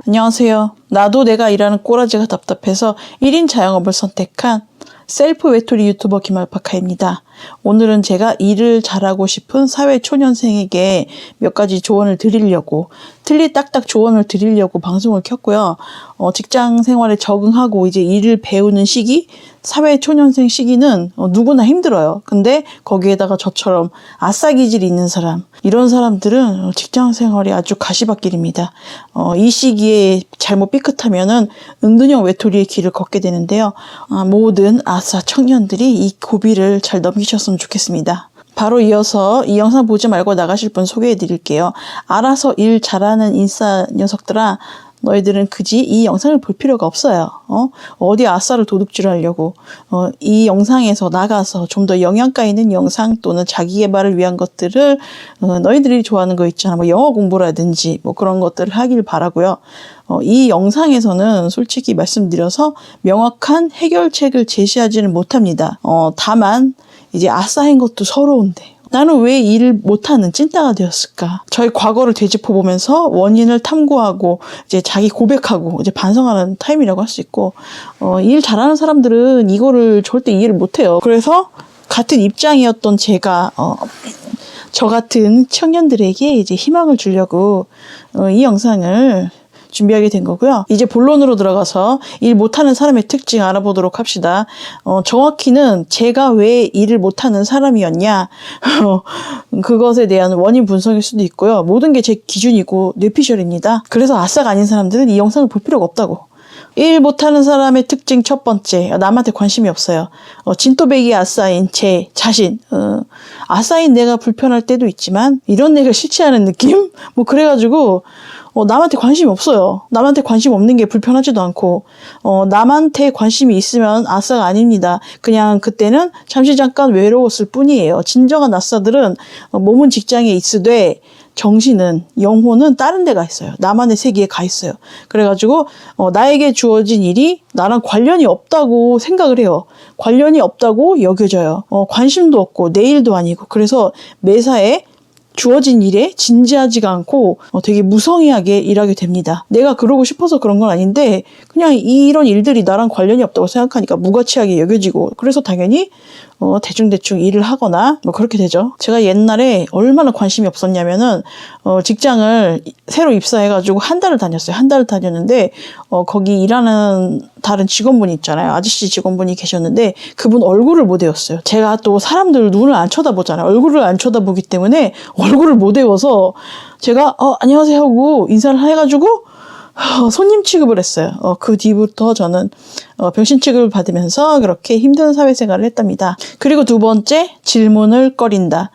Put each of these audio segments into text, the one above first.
안녕하세요. 나도 내가 일하는 꼬라지가 답답해서 1인 자영업을 선택한 셀프 외톨이 유튜버 김알파카입니다. 오늘은 제가 일을 잘하고 싶은 사회초년생에게 몇 가지 조언을 드리려고, 틀리딱딱 조언을 드리려고 방송을 켰고요. 직장 생활에 적응하고 이제 일을 배우는 시기, 사회초년생 시기는 누구나 힘들어요. 근데 거기에다가 저처럼 아싸 기질이 있는 사람, 이런 사람들은 직장 생활이 아주 가시밭길입니다. 이 시기에 잘못 삐끗하면은 은둔형 외톨이의 길을 걷게 되는데요. 모든 아싸 청년들이 이 고비를 잘 넘기셨으면 좋겠습니다. 바로 이어서 이 영상 보지 말고 나가실 분 소개해 드릴게요. 알아서 일 잘하는 인싸 녀석들아, 너희들은 굳이 이 영상을 볼 필요가 없어요. 어디 아싸를 도둑질하려고. 이 영상에서 나가서 좀 더 영양가 있는 영상 또는 자기 개발을 위한 것들을 너희들이 좋아하는 거 있잖아. 뭐 영어 공부라든지 뭐 그런 것들을 하길 바라고요. 이 영상에서는 솔직히 말씀드려서 명확한 해결책을 제시하지는 못합니다. 다만 이제 아싸인 것도 서러운데 나는 왜 일을 못하는 찐따가 되었을까? 저의 과거를 되짚어보면서 원인을 탐구하고 이제 자기 고백하고 이제 반성하는 타임이라고 할 수 있고, 일 잘하는 사람들은 이거를 절대 이해를 못해요. 그래서 같은 입장이었던 제가 저 같은 청년들에게 이제 희망을 주려고 이 영상을 준비하게 된 거고요. 이제 본론으로 들어가서 일 못하는 사람의 특징 알아보도록 합시다. 정확히는 제가 왜 일을 못하는 사람이었냐 그것에 대한 원인 분석일 수도 있고요. 모든 게 제 기준이고 뇌피셜입니다. 그래서 아싸가 아닌 사람들은 이 영상을 볼 필요가 없다고. 일 못하는 사람의 특징 첫 번째, 남한테 관심이 없어요. 진또배기 아싸인 제 자신. 아싸인 내가 불편할 때도 있지만 이런 내가 싫지 않은 느낌? 뭐 그래가지고 남한테 관심이 없어요. 남한테 관심 없는 게 불편하지도 않고, 남한테 관심이 있으면 아싸가 아닙니다. 그냥 그때는 잠시 잠깐 외로웠을 뿐이에요. 진정한 아싸들은 몸은 직장에 있으되 정신은, 영혼은 다른 데 가 있어요. 나만의 세계에 가 있어요. 그래가지고 나에게 주어진 일이 나랑 관련이 없다고 생각을 해요. 관련이 없다고 여겨져요. 관심도 없고 내 일도 아니고. 그래서 매사에 주어진 일에 진지하지가 않고 되게 무성의하게 일하게 됩니다. 내가 그러고 싶어서 그런 건 아닌데 그냥 이런 일들이 나랑 관련이 없다고 생각하니까 무가치하게 여겨지고, 그래서 당연히 대충대충 일을 하거나 뭐 그렇게 되죠. 제가 옛날에 얼마나 관심이 없었냐면은 직장을 새로 입사해가지고 한 달을 다녔어요. 한 달을 다녔는데 거기 일하는 다른 직원분이 있잖아요. 아저씨 직원분이 계셨는데 그분 얼굴을 못 외웠어요. 제가 또 사람들 눈을 안 쳐다보잖아요. 얼굴을 안 쳐다보기 때문에 얼굴을 못 외워서 제가 안녕하세요 하고 인사를 해가지고 손님 취급을 했어요. 그 뒤부터 저는 병신 취급을 받으면서 그렇게 힘든 사회생활을 했답니다. 그리고 두 번째, 질문을 꺼린다.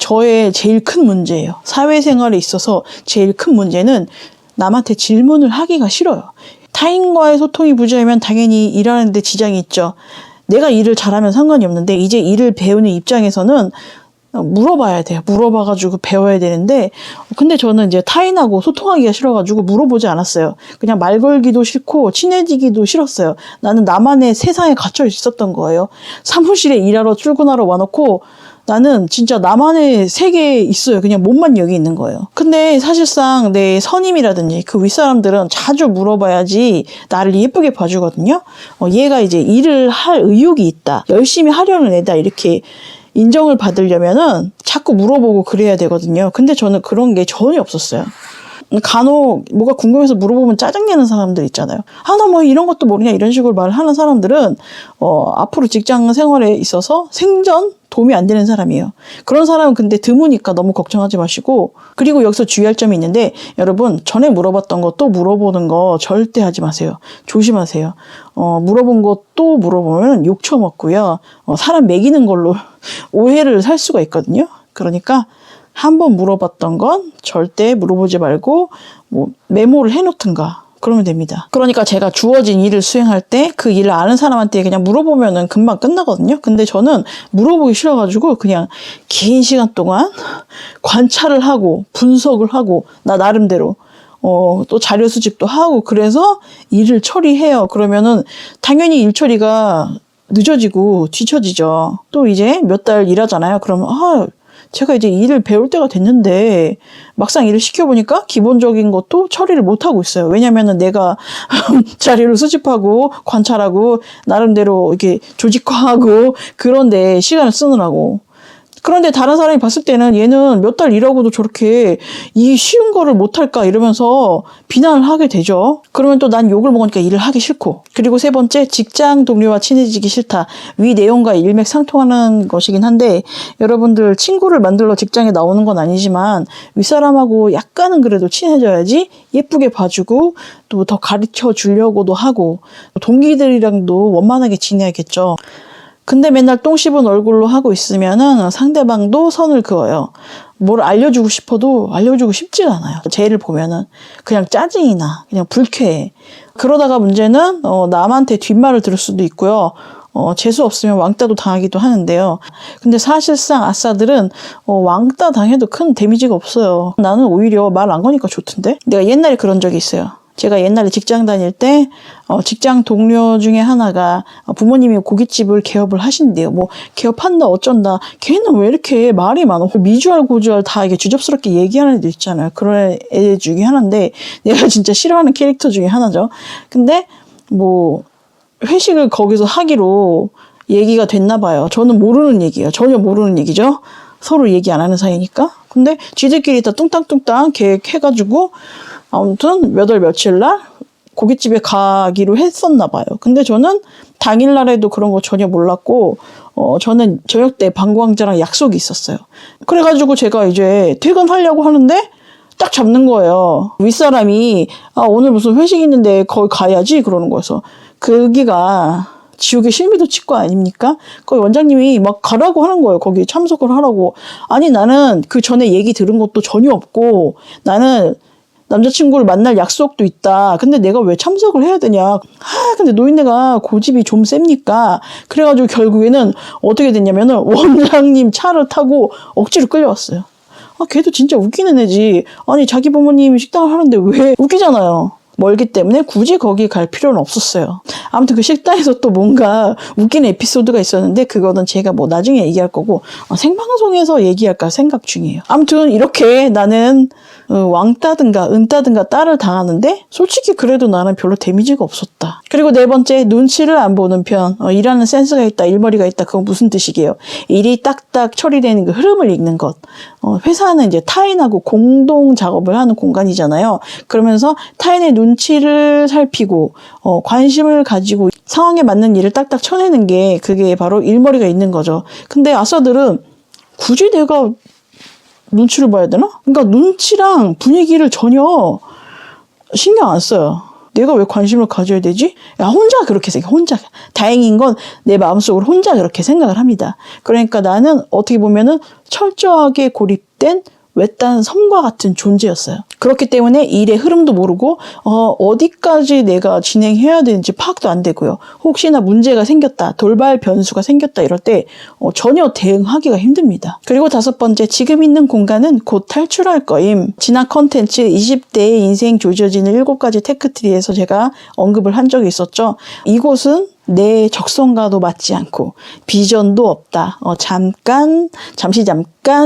저의 제일 큰 문제예요. 사회생활에 있어서 제일 큰 문제는 남한테 질문을 하기가 싫어요. 타인과의 소통이 부재하면 당연히 일하는 데 지장이 있죠. 내가 일을 잘하면 상관이 없는데 이제 일을 배우는 입장에서는 물어봐야 돼요. 물어봐가지고 배워야 되는데, 근데 저는 이제 타인하고 소통하기가 싫어가지고 물어보지 않았어요. 그냥 말 걸기도 싫고 친해지기도 싫었어요. 나는 나만의 세상에 갇혀 있었던 거예요. 사무실에 일하러 출근하러 와놓고 나는 진짜 나만의 세계에 있어요. 그냥 몸만 여기 있는 거예요. 근데 사실상 내 선임이라든지 그 윗사람들은 자주 물어봐야지 나를 예쁘게 봐주거든요. 얘가 이제 일을 할 의욕이 있다, 열심히 하려는 애다, 이렇게 인정을 받으려면은 자꾸 물어보고 그래야 되거든요. 근데 저는 그런 게 전혀 없었어요. 간혹 뭐가 궁금해서 물어보면 짜증내는 사람들 있잖아요. 나 뭐 이런 것도 모르냐, 이런 식으로 말을 하는 사람들은 앞으로 직장 생활에 있어서 생전 도움이 안 되는 사람이에요. 그런 사람은 근데 드무니까 너무 걱정하지 마시고, 그리고 여기서 주의할 점이 있는데, 여러분 전에 물어봤던 거 또 물어보는 거 절대 하지 마세요. 조심하세요. 물어본 거 또 물어보면 욕 처먹고요. 사람 매기는 걸로 오해를 살 수가 있거든요. 그러니까 한번 물어봤던 건 절대 물어보지 말고 뭐 메모를 해놓든가 그러면 됩니다. 그러니까 제가 주어진 일을 수행할 때 그 일을 아는 사람한테 그냥 물어보면은 금방 끝나거든요. 근데 저는 물어보기 싫어가지고 그냥 긴 시간 동안 관찰을 하고 분석을 하고 나 나름대로 또 자료 수집도 하고 그래서 일을 처리해요. 그러면은 당연히 일 처리가 늦어지고 뒤처지죠. 또 이제 몇 달 일하잖아요. 그러면 제가 이제 일을 배울 때가 됐는데 막상 일을 시켜보니까 기본적인 것도 처리를 못하고 있어요. 왜냐면은 내가 자료를 수집하고 관찰하고 나름대로 이렇게 조직화하고 그런데 시간을 쓰느라고. 그런데 다른 사람이 봤을 때는 얘는 몇 달 일하고도 저렇게 이 쉬운 거를 못할까 이러면서 비난을 하게 되죠. 그러면 또 난 욕을 먹으니까 일을 하기 싫고. 그리고 세 번째, 직장 동료와 친해지기 싫다. 위 내용과 일맥상통하는 것이긴 한데 여러분들 친구를 만들러 직장에 나오는 건 아니지만 윗사람하고 약간은 그래도 친해져야지 예쁘게 봐주고 또 더 가르쳐 주려고도 하고 동기들이랑도 원만하게 지내야겠죠. 근데 맨날 똥 씹은 얼굴로 하고 있으면은 상대방도 선을 그어요. 뭘 알려주고 싶어도 알려주고 싶지가 않아요. 쟤를 보면은 그냥 짜증이 나. 그냥 불쾌해. 그러다가 문제는 남한테 뒷말을 들을 수도 있고요. 재수 없으면 왕따도 당하기도 하는데요. 근데 사실상 아싸들은 왕따 당해도 큰 데미지가 없어요. 나는 오히려 말 안 거니까 좋던데? 내가 옛날에 그런 적이 있어요. 제가 옛날에 직장 다닐 때 직장 동료 중에 하나가 부모님이 고깃집을 개업을 하신대요. 뭐 개업한다 어쩐다. 걔는 왜 이렇게 말이 많아. 미주알 고주알 다 이게 주접스럽게 얘기하는 애들 있잖아요. 그런 애 중에 하나인데 내가 진짜 싫어하는 캐릭터 중에 하나죠. 근데 뭐 회식을 거기서 하기로 얘기가 됐나 봐요. 저는 모르는 얘기예요. 전혀 모르는 얘기죠. 서로 얘기 안 하는 사이니까. 근데 지들끼리 다 뚱땅뚱땅 계획해가지고 아무튼 몇 월 며칠 날 고깃집에 가기로 했었나 봐요. 근데 저는 당일날에도 그런 거 전혀 몰랐고 저는 저녁 때 방광자랑 약속이 있었어요. 그래가지고 제가 이제 퇴근하려고 하는데 딱 잡는 거예요. 윗사람이 오늘 무슨 회식 있는데 거기 가야지 그러는 거여서 거기가 지옥의 실미도 치과 아닙니까? 거기 원장님이 막 가라고 하는 거예요. 거기 참석을 하라고. 아니 나는 그 전에 얘기 들은 것도 전혀 없고 나는 남자친구를 만날 약속도 있다. 근데 내가 왜 참석을 해야 되냐. 근데 노인네가 고집이 좀 셉니까? 그래가지고 결국에는 어떻게 됐냐면은 원장님 차를 타고 억지로 끌려왔어요. 걔도 진짜 웃기는 애지. 아니 자기 부모님이 식당을 하는데 왜 웃기잖아요. 멀기 때문에 굳이 거기 갈 필요는 없었어요. 아무튼 그 식당에서 또 뭔가 웃기는 에피소드가 있었는데 그거는 제가 뭐 나중에 얘기할 거고 생방송에서 얘기할까 생각 중이에요. 아무튼 이렇게 나는 왕따든가 은따든가 딸을 당하는데 솔직히 그래도 나는 별로 데미지가 없었다. 그리고 네 번째, 눈치를 안 보는 편. 일하는 센스가 있다, 일머리가 있다. 그건 무슨 뜻이게요? 일이 딱딱 처리되는 그 흐름을 읽는 것. 회사는 이제 타인하고 공동 작업을 하는 공간이잖아요. 그러면서 타인의 눈치를 살피고 관심을 가지고 상황에 맞는 일을 딱딱 쳐내는 게 그게 바로 일머리가 있는 거죠. 근데 아싸들은 굳이 내가 눈치를 봐야 되나? 그러니까 눈치랑 분위기를 전혀 신경 안 써요. 내가 왜 관심을 가져야 되지? 혼자 그렇게 생각해. 혼자. 다행인 건 내 마음속으로 혼자 그렇게 생각을 합니다. 그러니까 나는 어떻게 보면은 철저하게 고립된 외딴 섬과 같은 존재였어요. 그렇기 때문에 일의 흐름도 모르고 어디까지 내가 진행해야 되는지 파악도 안 되고요. 혹시나 문제가 생겼다, 돌발 변수가 생겼다 이럴 때 전혀 대응하기가 힘듭니다. 그리고 다섯 번째, 지금 있는 공간은 곧 탈출할 거임. 지난 컨텐츠 20대의 인생 조져지는 7가지 테크트리에서 제가 언급을 한 적이 있었죠. 이곳은 내 적성과도 맞지 않고 비전도 없다. 잠시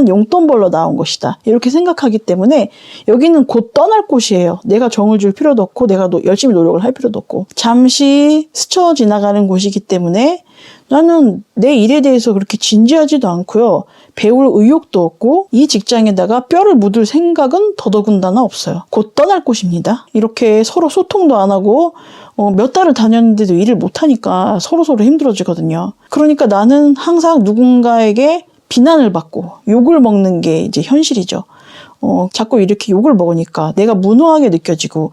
용돈 벌러 나온 것이다. 이렇게 생각하기 때문에 여기는 곧 떠날 곳이에요. 내가 정을 줄 필요도 없고 내가 열심히 노력을 할 필요도 없고 잠시 스쳐 지나가는 곳이기 때문에 나는 내 일에 대해서 그렇게 진지하지도 않고요. 배울 의욕도 없고 이 직장에다가 뼈를 묻을 생각은 더더군다나 없어요. 곧 떠날 곳입니다. 이렇게 서로 소통도 안 하고 몇 달을 다녔는데도 일을 못하니까 서로서로 힘들어지거든요. 그러니까 나는 항상 누군가에게 비난을 받고 욕을 먹는 게 이제 현실이죠. 자꾸 이렇게 욕을 먹으니까 내가 무능하게 느껴지고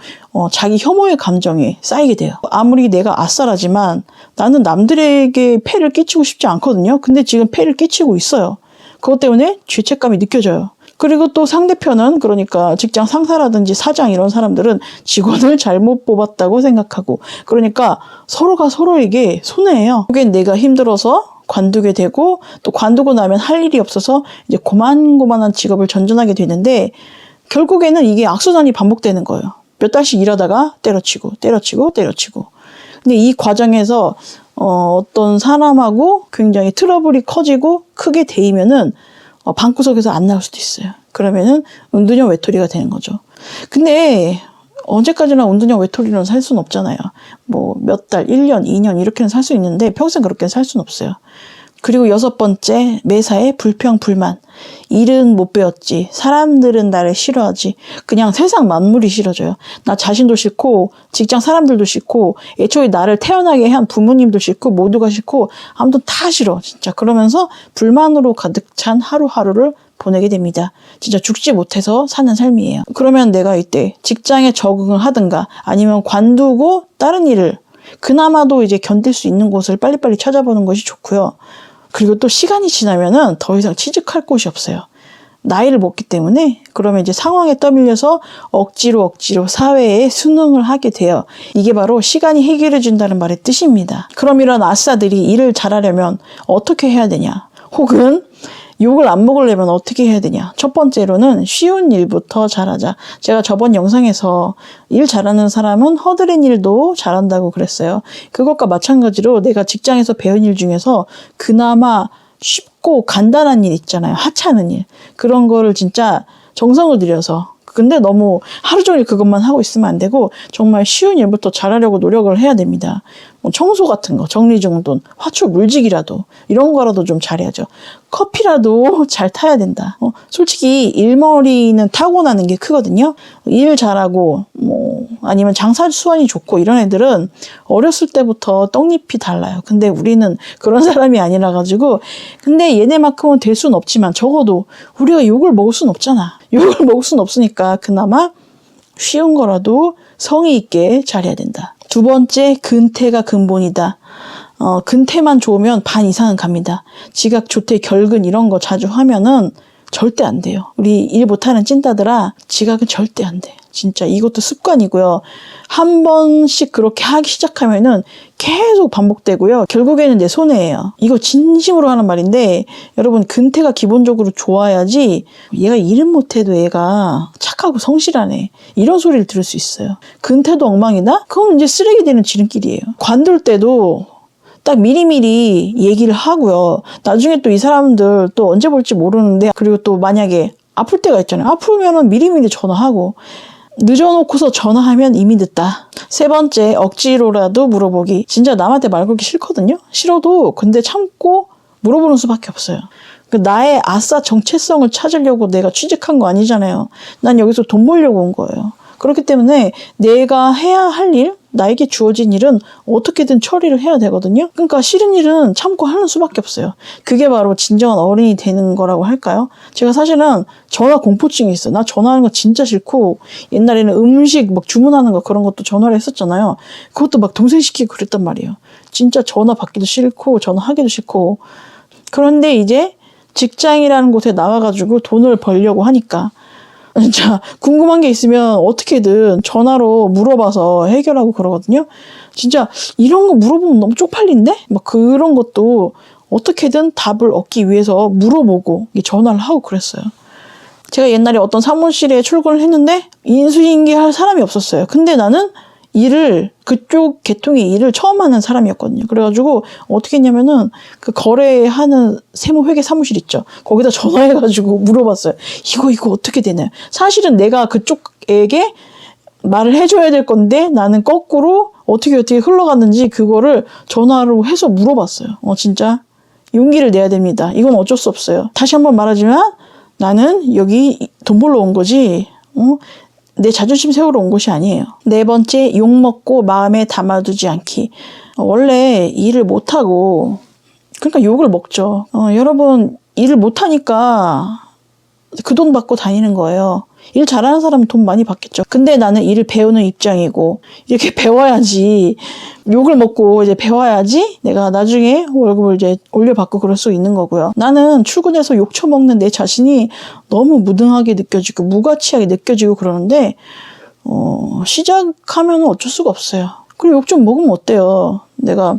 자기 혐오의 감정이 쌓이게 돼요. 아무리 내가 아싸라지만 나는 남들에게 폐를 끼치고 싶지 않거든요. 근데 지금 폐를 끼치고 있어요. 그것 때문에 죄책감이 느껴져요. 그리고 또 상대편은 그러니까 직장 상사라든지 사장 이런 사람들은 직원을 잘못 뽑았다고 생각하고 그러니까 서로가 서로에게 손해예요. 그게 내가 힘들어서 관두게 되고 또 관두고 나면 할 일이 없어서 이제 고만고만한 직업을 전전하게 되는데 결국에는 이게 악순환이 반복되는 거예요. 몇 달씩 일하다가 때려치고. 근데 이 과정에서 어떤 사람하고 굉장히 트러블이 커지고 크게 데이면은 방구석에서 안 나올 수도 있어요. 그러면은 은둔형 외톨이가 되는 거죠. 근데 언제까지나 은둔형 외톨이로는 살 수는 없잖아요. 뭐 몇 달, 1년, 2년 이렇게는 살 수 있는데 평생 그렇게 살 수는 없어요. 그리고 6번째, 매사에 불평, 불만. 일은 못 배웠지. 사람들은 나를 싫어하지. 그냥 세상 만물이 싫어져요. 나 자신도 싫고, 직장 사람들도 싫고, 애초에 나를 태어나게 한 부모님도 싫고, 모두가 싫고, 아무도 다 싫어. 진짜. 그러면서 불만으로 가득 찬 하루하루를 보내게 됩니다. 진짜 죽지 못해서 사는 삶이에요. 그러면 내가 이때 직장에 적응을 하든가, 아니면 관두고 다른 일을, 그나마도 이제 견딜 수 있는 곳을 빨리빨리 찾아보는 것이 좋고요. 그리고 또 시간이 지나면은 더 이상 취직할 곳이 없어요. 나이를 먹기 때문에. 그러면 이제 상황에 떠밀려서 억지로 사회에 순응을 하게 돼요. 이게 바로 시간이 해결해 준다는 말의 뜻입니다. 그럼 이런 아싸들이 일을 잘하려면 어떻게 해야 되냐? 혹은 욕을 안 먹으려면 어떻게 해야 되냐? 첫 번째로는 쉬운 일부터 잘하자. 제가 저번 영상에서 일 잘하는 사람은 허드렛 일도 잘한다고 그랬어요. 그것과 마찬가지로 내가 직장에서 배운 일 중에서 그나마 쉽고 간단한 일 있잖아요. 하찮은 일. 그런 거를 진짜 정성을 들여서, 근데 너무 하루 종일 그것만 하고 있으면 안 되고 정말 쉬운 일부터 잘하려고 노력을 해야 됩니다. 뭐 청소 같은 거, 정리정돈, 화초 물지기라도 이런 거라도 좀 잘해야죠. 커피라도 잘 타야 된다. 솔직히 일머리는 타고나는 게 크거든요. 일 잘하고 뭐 아니면 장사 수완이 좋고 이런 애들은 어렸을 때부터 떡잎이 달라요. 근데 우리는 그런 사람이 아니라 가지고, 근데 얘네만큼은 될 수는 없지만 적어도 우리가 욕을 먹을 수는 없잖아. 욕을 먹을 수는 없으니까 그나마 쉬운 거라도 성의 있게 잘해야 된다. 두 번째, 근태가 근본이다. 근태만 좋으면 반 이상은 갑니다. 지각, 조퇴, 결근 이런 거 자주 하면은 절대 안 돼요. 우리 일 못하는 찐따들아, 지각은 절대 안 돼. 진짜 이것도 습관이고요. 한 번씩 그렇게 하기 시작하면은 계속 반복되고요. 결국에는 내 손해예요. 이거 진심으로 하는 말인데, 여러분 근태가 기본적으로 좋아야지 얘가 일은 못해도 얘가 착하고 성실하네, 이런 소리를 들을 수 있어요. 근태도 엉망이다? 그럼 이제 쓰레기 되는 지름길이에요. 관둘 때도 딱 미리미리 얘기를 하고요. 나중에 또 이 사람들 또 언제 볼지 모르는데, 그리고 또 만약에 아플 때가 있잖아요. 아프면은 미리미리 전화하고, 늦어놓고서 전화하면 이미 늦다. 세 번째, 억지로라도 물어보기. 진짜 남한테 말 걸기 싫거든요. 싫어도 근데 참고 물어보는 수밖에 없어요. 나의 아싸 정체성을 찾으려고 내가 취직한 거 아니잖아요. 난 여기서 돈 벌려고 온 거예요. 그렇기 때문에 내가 해야 할 일, 나에게 주어진 일은 어떻게든 처리를 해야 되거든요. 그러니까 싫은 일은 참고 하는 수밖에 없어요. 그게 바로 진정한 어른이 되는 거라고 할까요? 제가 사실은 전화 공포증이 있어요. 나 전화하는 거 진짜 싫고, 옛날에는 음식 막 주문하는 거 그런 것도 전화를 했었잖아요. 그것도 막 동생 시키고 그랬단 말이에요. 진짜 전화 받기도 싫고 전화하기도 싫고. 그런데 이제 직장이라는 곳에 나와가지고 돈을 벌려고 하니까 진짜 궁금한 게 있으면 어떻게든 전화로 물어봐서 해결하고 그러거든요. 진짜 이런 거 물어보면 너무 쪽팔린데? 막 그런 것도 어떻게든 답을 얻기 위해서 물어보고 전화를 하고 그랬어요. 제가 옛날에 어떤 사무실에 출근을 했는데 인수인계할 사람이 없었어요. 근데 나는 그쪽 계통의 일을 처음 하는 사람이었거든요. 그래가지고 어떻게 했냐면은 그 거래하는 세무회계 사무실 있죠. 거기다 전화해가지고 물어봤어요. 이거 어떻게 되나요? 사실은 내가 그쪽에게 말을 해줘야 될 건데 나는 거꾸로 어떻게 흘러갔는지 그거를 전화로 해서 물어봤어요. 진짜 용기를 내야 됩니다. 이건 어쩔 수 없어요. 다시 한번 말하지만 나는 여기 돈 벌러 온 거지, 내 자존심 세우러 온 곳이 아니에요. 네 번째, 욕먹고 마음에 담아두지 않기. 원래 일을 못하고, 그러니까 욕을 먹죠. 여러분, 일을 못하니까 그 돈 받고 다니는 거예요. 일 잘하는 사람은 돈 많이 받겠죠. 근데 나는 일을 배우는 입장이고, 이렇게 배워야지, 욕을 먹고 이제 배워야지 내가 나중에 월급을 이제 올려받고 그럴 수 있는 거고요. 나는 출근해서 욕 처먹는 내 자신이 너무 무등하게 느껴지고 무가치하게 느껴지고 그러는데, 시작하면 어쩔 수가 없어요. 그리고 욕 좀 먹으면 어때요? 내가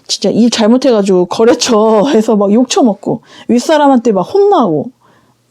진짜 일 잘못해가지고 거래처에서 막 욕 처먹고 윗사람한테 막 혼나고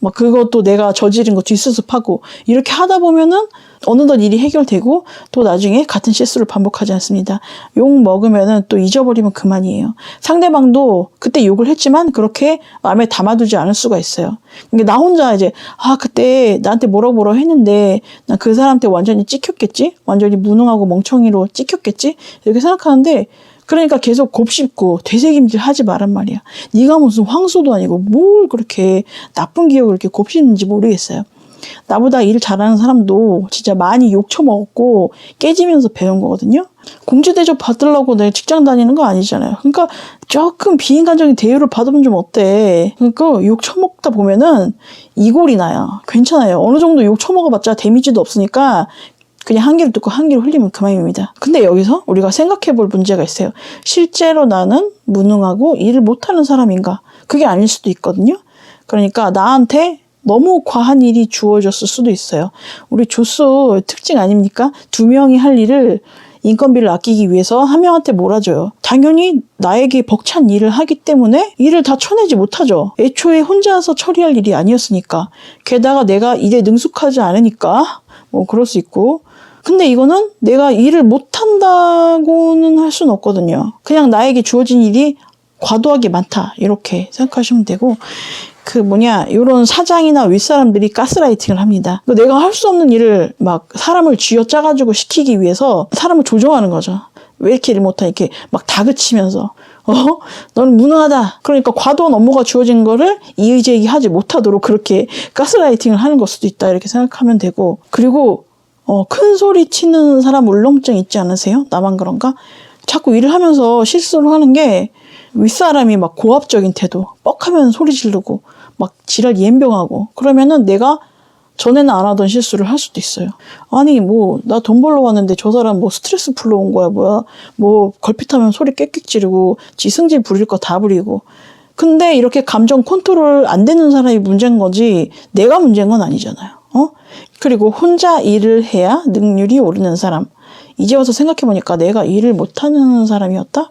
막 그것도 내가 저지른 거 뒷수습하고 이렇게 하다 보면은 어느덧 일이 해결되고 또 나중에 같은 실수를 반복하지 않습니다. 욕 먹으면은 또 잊어버리면 그만이에요. 상대방도 그때 욕을 했지만 그렇게 마음에 담아두지 않을 수가 있어요. 그러니까 나 혼자 이제 그때 나한테 뭐라고 했는데 난 그 사람한테 완전히 찍혔겠지? 완전히 무능하고 멍청이로 찍혔겠지? 이렇게 생각하는데 그러니까 계속 곱씹고 되새김질 하지 말란 말이야. 네가 무슨 황소도 아니고 뭘 그렇게 나쁜 기억을 이렇게 곱씹는지 모르겠어요. 나보다 일 잘하는 사람도 진짜 많이 욕 처먹었고 깨지면서 배운 거거든요. 공주대접 받으려고 내 직장 다니는 거 아니잖아요. 그러니까 조금 비인간적인 대우를 받으면 좀 어때. 그러니까 욕 처먹다 보면은 이골이 나요. 괜찮아요. 어느 정도 욕 처먹어봤자 데미지도 없으니까 그냥 한 귀를 듣고 한 귀를 흘리면 그만입니다. 근데 여기서 우리가 생각해 볼 문제가 있어요. 실제로 나는 무능하고 일을 못하는 사람인가? 그게 아닐 수도 있거든요. 그러니까 나한테 너무 과한 일이 주어졌을 수도 있어요. 우리 조수 특징 아닙니까? 2명이 할 일을 인건비를 아끼기 위해서 한 명한테 몰아줘요. 당연히 나에게 벅찬 일을 하기 때문에 일을 다 쳐내지 못하죠. 애초에 혼자서 처리할 일이 아니었으니까. 게다가 내가 일에 능숙하지 않으니까 뭐 그럴 수 있고. 근데 이거는 내가 일을 못한다고는 할 수는 없거든요. 그냥 나에게 주어진 일이 과도하게 많다 이렇게 생각하시면 되고 이런 사장이나 윗사람들이 가스라이팅을 합니다. 내가 할 수 없는 일을 막 사람을 쥐어짜가지고 시키기 위해서 사람을 조종하는 거죠. 왜 이렇게 일 못하? 이렇게 막 다그치면서 너는 무능하다. 그러니까 과도한 업무가 주어진 거를 이의제기하지 못하도록 그렇게 가스라이팅을 하는 걸 수도 있다 이렇게 생각하면 되고 그리고 큰 소리 치는 사람 울렁증 있지 않으세요? 나만 그런가? 자꾸 일을 하면서 실수를 하는 게 윗사람이 막 고압적인 태도, 뻑하면 소리 지르고 막 지랄 연병하고 그러면은 내가 전에는 안 하던 실수를 할 수도 있어요. 아니 나 돈 벌러 왔는데 저 사람 스트레스 풀러 온 거야 뭐야. 걸핏하면 소리 꽥꽥 지르고 지 승질 부릴 거 다 부리고 근데 이렇게 감정 컨트롤 안 되는 사람이 문제인 거지 내가 문제인 건 아니잖아요. 그리고 혼자 일을 해야 능률이 오르는 사람. 이제 와서 생각해보니까 내가 일을 못하는 사람이었다?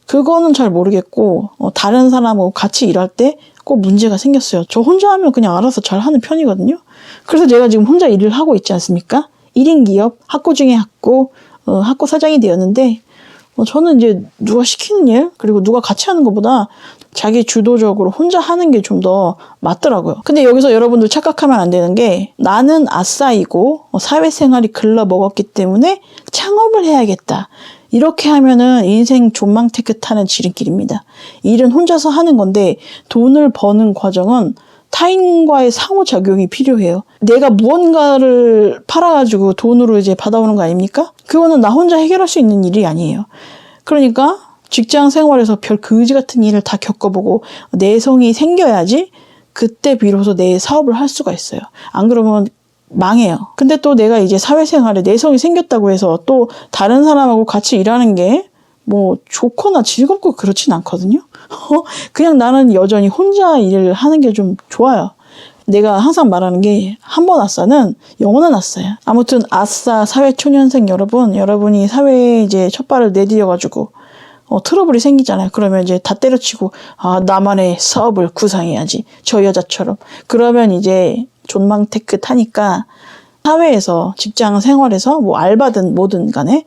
그거는 잘 모르겠고 다른 사람하고 같이 일할 때 꼭 문제가 생겼어요. 저 혼자 하면 그냥 알아서 잘 하는 편이거든요. 그래서 제가 지금 혼자 일을 하고 있지 않습니까? 1인 기업, 학고 중에 학고, 학고 사장이 되었는데 저는 이제 누가 시키는 일 그리고 누가 같이 하는 것보다 자기 주도적으로 혼자 하는 게 좀 더 맞더라고요. 근데 여기서 여러분들 착각하면 안 되는 게 나는 아싸이고 사회생활이 글러먹었기 때문에 창업을 해야겠다. 이렇게 하면은 인생 존망테크 타는 지름길입니다. 일은 혼자서 하는 건데 돈을 버는 과정은 타인과의 상호작용이 필요해요. 내가 무언가를 팔아가지고 돈으로 이제 받아오는 거 아닙니까? 그거는 나 혼자 해결할 수 있는 일이 아니에요. 그러니까 직장 생활에서 별 거지 같은 일을 다 겪어보고 내성이 생겨야지 그때 비로소 내 사업을 할 수가 있어요. 안 그러면 망해요. 근데 또 내가 이제 사회생활에 내성이 생겼다고 해서 또 다른 사람하고 같이 일하는 게 좋거나 즐겁고 그렇진 않거든요. 그냥 나는 여전히 혼자 일을 하는 게 좀 좋아요. 내가 항상 말하는 게 한 번 아싸는 영원한 아싸야. 아무튼 아싸 사회초년생 여러분이 사회에 이제 첫 발을 내디뎌가지고 트러블이 생기잖아요. 그러면 이제 다 때려치고 나만의 사업을 구상해야지. 저 여자처럼. 그러면 이제 존망테크 타니까 사회에서 직장 생활에서 알바든 뭐든 간에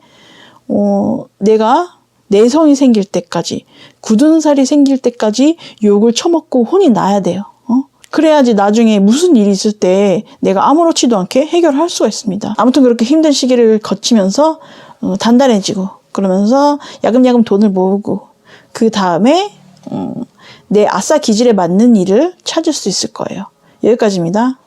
내가 내성이 생길 때까지 굳은 살이 생길 때까지 욕을 처먹고 혼이 나야 돼요. 그래야지 나중에 무슨 일이 있을 때 내가 아무렇지도 않게 해결할 수가 있습니다. 아무튼 그렇게 힘든 시기를 거치면서 단단해지고 그러면서 야금야금 돈을 모으고 그 다음에 내 아싸 기질에 맞는 일을 찾을 수 있을 거예요. 여기까지입니다.